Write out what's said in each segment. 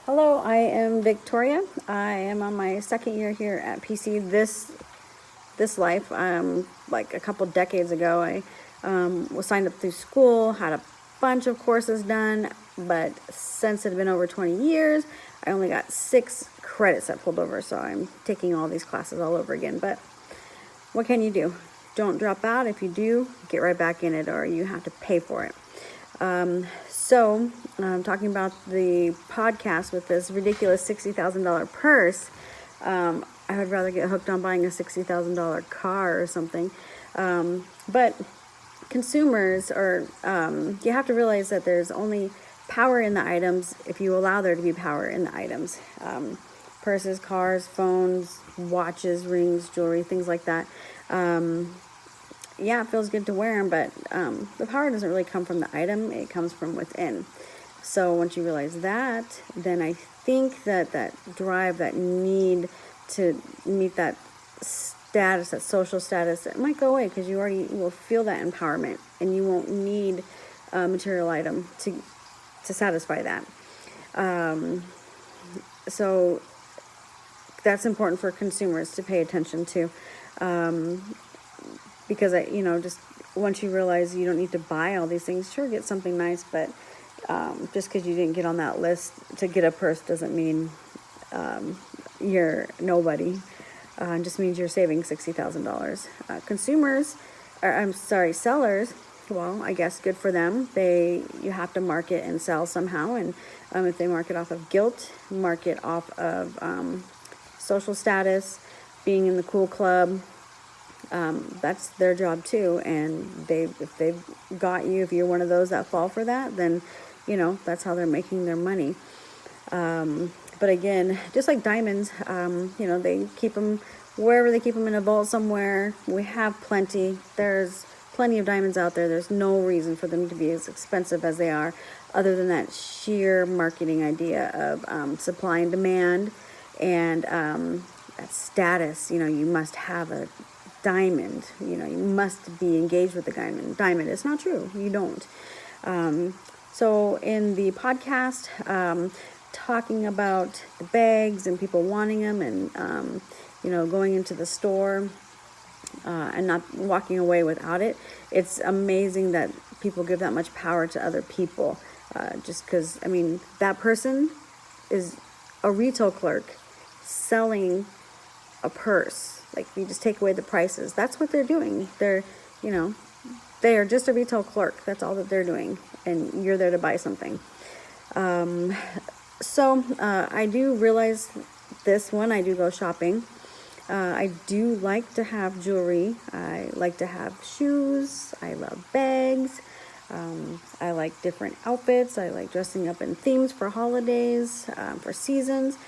Hello, I am Victoria. I am on my second year here at PC. This life, like a couple decades ago, I was signed up through school, had a bunch of courses done, but since it had been over 20 years, I only got 6 credits that pulled over, so I'm taking all these classes all over again. But what can you do? Don't drop out. If you do, get right back in it, or you have to pay for it. So, talking about the podcast with this ridiculous $60,000 purse, I would rather get hooked on buying a $60,000 car or something. But consumers you have to realize that there's only power in the items if you allow there to be power in the items. Purses, cars, phones, watches, rings, jewelry, things like that. Yeah, it feels good to wear them, but the power doesn't really come from the item, it comes from within. So once you realize that, then I think that drive, that need to meet that status, that social status, it might go away because you will feel that empowerment, and you won't need a material item to satisfy that. So that's important for consumers to pay attention to. Because just once you realize you don't need to buy all these things, sure, get something nice, but just because you didn't get on that list to get a purse doesn't mean you're nobody. It just means you're saving $60,000. Sellers, well, I guess good for them. You have to market and sell somehow, and if they market off of guilt, market off of social status, being in the cool club, that's their job too. And if they've got you, if you're one of those that fall for that, then that's how they're making their money. But again, just like diamonds, they keep them wherever they keep them, in a vault somewhere. We have plenty. There's plenty of diamonds out there. There's no reason for them to be as expensive as they are, other than that sheer marketing idea of supply and demand, and that status. You must have a diamond. You must be engaged with the diamond. It's not true. You don't. So in the podcast, talking about the bags and people wanting them, and going into the store and not walking away without it. It's amazing that people give that much power to other people, just because that person is a retail clerk selling a purse. Like, you just take away the prices. That's what they're doing. They are just a retail clerk. That's all that they're doing, and you're there to buy something. So I do realize this one. I do go shopping. I do like to have jewelry. I like to have shoes. I love bags. I like different outfits. I like dressing up in themes for holidays, for seasons.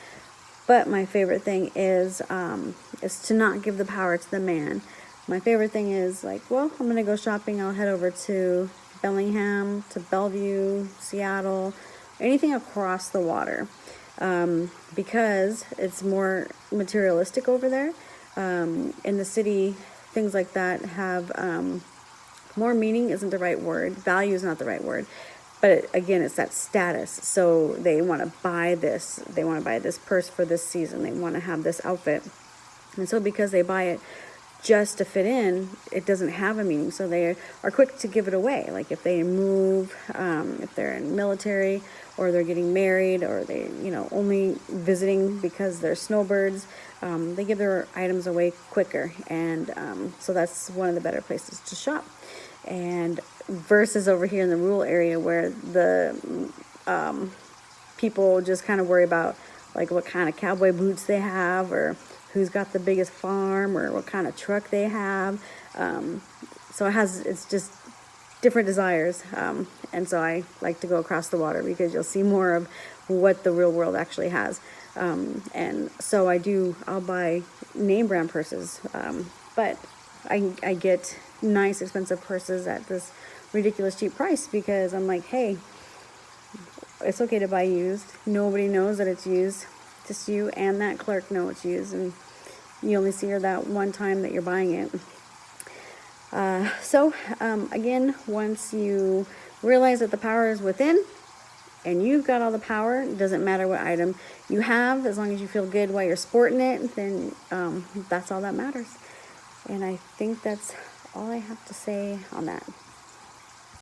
But my favorite thing is to not give the power to the man. My favorite thing is I'm going to go shopping. I'll head over to Bellingham, to Bellevue, Seattle, anything across the water, because it's more materialistic over there. In the city, things like that have more meaning. Isn't the right word. Value is not the right word. But again, it's that status. So they want to buy this. They want to buy this purse for this season. They want to have this outfit. And so because they buy it just to fit in, it doesn't have a meaning. So they are quick to give it away. Like if they move, if they're in military, or they're getting married, or they, only visiting because they're snowbirds, they give their items away quicker. And so that's one of the better places to shop. And versus over here in the rural area, where the people just kind of worry about what kind of cowboy boots they have, or who's got the biggest farm, or what kind of truck they have. So it's just different desires. And so I like to go across the water, because you'll see more of what the real world actually has. And so I'll buy name brand purses, but I get nice expensive purses at this ridiculous cheap price, because I'm like, hey, it's okay to buy used. Nobody knows that it's used. Just you and that clerk know it's used, and you only see her that one time that you're buying it. Again, once you realize that the power is within, and you've got all the power. It doesn't matter what item you have, as long as you feel good while you're sporting it, then that's all that matters. And I think that's all I have to say on that.